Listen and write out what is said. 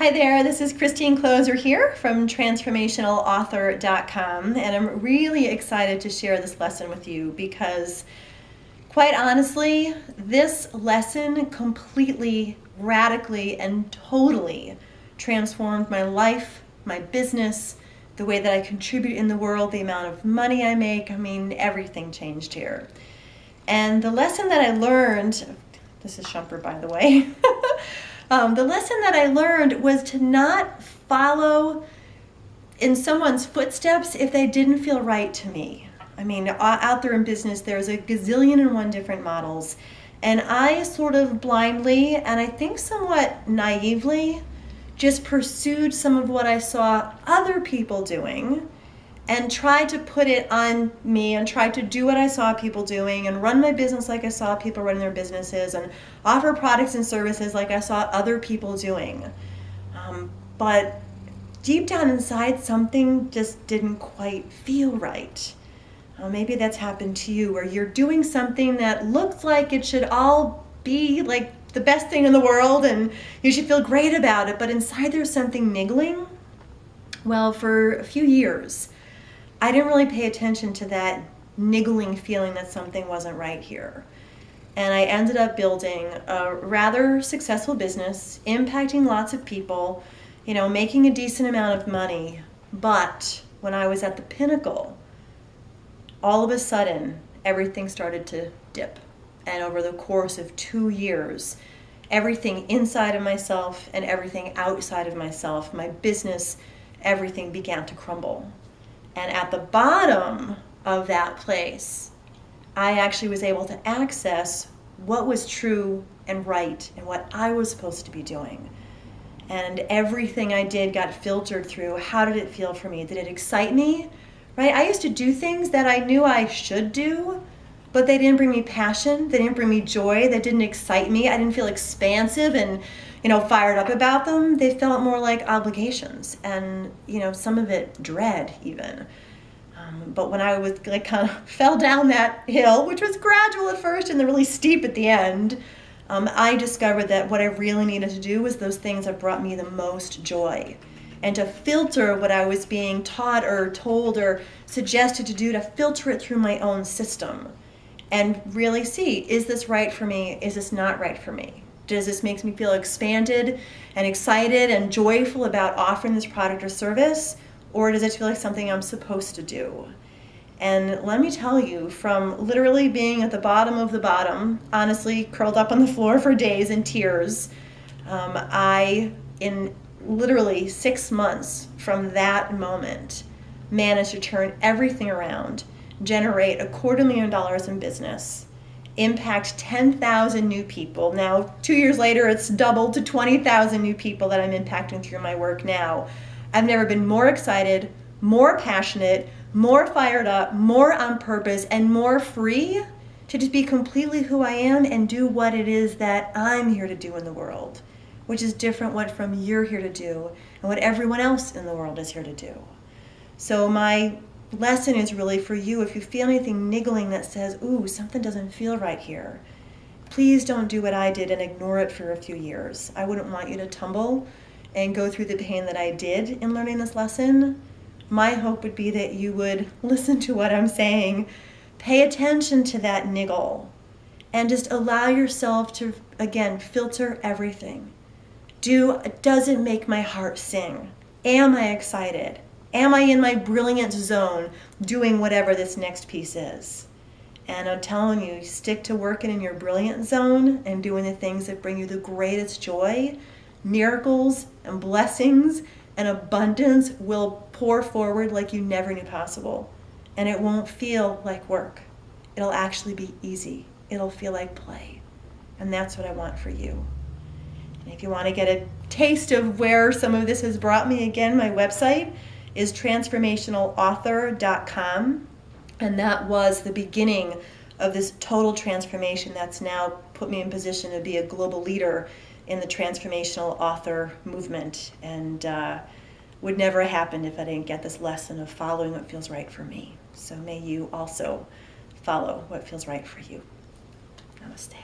Hi there, this is Kloser here from transformationalauthor.com, and I'm really excited to share this lesson with you because, quite honestly, this lesson completely, radically, and totally transformed my life, my business, the way that I contribute in the world, the amount of money I make. I mean, everything changed here. And the lesson that I learned, this is Shumper, by the way, the lesson that I learned was to not follow in someone's footsteps if they didn't feel right to me. I mean, out there in business, there's a gazillion and one different models. And I sort of blindly, and I think somewhat naively, just pursued some of what I saw other people doing and tried to put it on me and tried to do what I saw people doing and run my business like I saw people running their businesses and offer products and services like I saw other people doing. But deep down inside, something just didn't quite feel right. Maybe that's happened to you, where you're doing something that looks like it should all be like the best thing in the world and you should feel great about it, but inside there's something niggling. Well, for a few years, I didn't really pay attention to that niggling feeling that something wasn't right here. And I ended up building a rather successful business, impacting lots of people, making a decent amount of money. But when I was at the pinnacle, all of a sudden, everything started to dip. And over the course of 2 years, everything inside of myself and everything outside of myself, my business, everything began to crumble. And at the bottom of that place, I actually was able to access what was true and right and what I was supposed to be doing. And everything I did got filtered through, how did it feel for me? Did it excite me? Right? I used to do things that I knew I should do, but they didn't bring me passion. They didn't bring me joy. They didn't excite me. I didn't feel expansive and fired up about them. They felt more like obligations and, some of it dread even. But when I was kind of fell down that hill, which was gradual at first and then really steep at the end, I discovered that what I really needed to do was those things that brought me the most joy. And to filter what I was being taught or told or suggested to do, to filter it through my own system and really see, is this right for me? Is this not right for me? Does this make me feel expanded and excited and joyful about offering this product or service? Or does it feel like something I'm supposed to do? And let me tell you, from literally being at the bottom of the bottom, honestly curled up on the floor for days in tears, I, in literally 6 months from that moment, managed to turn everything around, generate $250,000 in business, impact 10,000 new people. Now, 2 years later, it's doubled to 20,000 new people that I'm impacting through my work now. I've never been more excited, more passionate, more fired up, more on purpose, and more free to just be completely who I am and do what it is that I'm here to do in the world, which is different what from you're here to do and what everyone else in the world is here to do. So my lesson is really for you. If you feel anything niggling that says, ooh, something doesn't feel right here, please don't do what I did and ignore it for a few years. I wouldn't want you to tumble and go through the pain that I did in learning this lesson. My hope would be that you would listen to what I'm saying, pay attention to that niggle, and just allow yourself to, again, filter everything. Does it make my heart sing? Am I excited? Am I in my brilliant zone doing whatever this next piece is? And I'm telling you, stick to working in your brilliant zone and doing the things that bring you the greatest joy. Miracles and blessings and abundance will pour forward like you never knew possible. And it won't feel like work. It'll actually be easy. It'll feel like play. And that's what I want for you. And if you want to get a taste of where some of this has brought me, again, my website is transformationalauthor.com. And that was the beginning of this total transformation that's now put me in position to be a global leader in the transformational author movement, and would never have happened if I didn't get this lesson of following what feels right for me. So may you also follow what feels right for you. Namaste.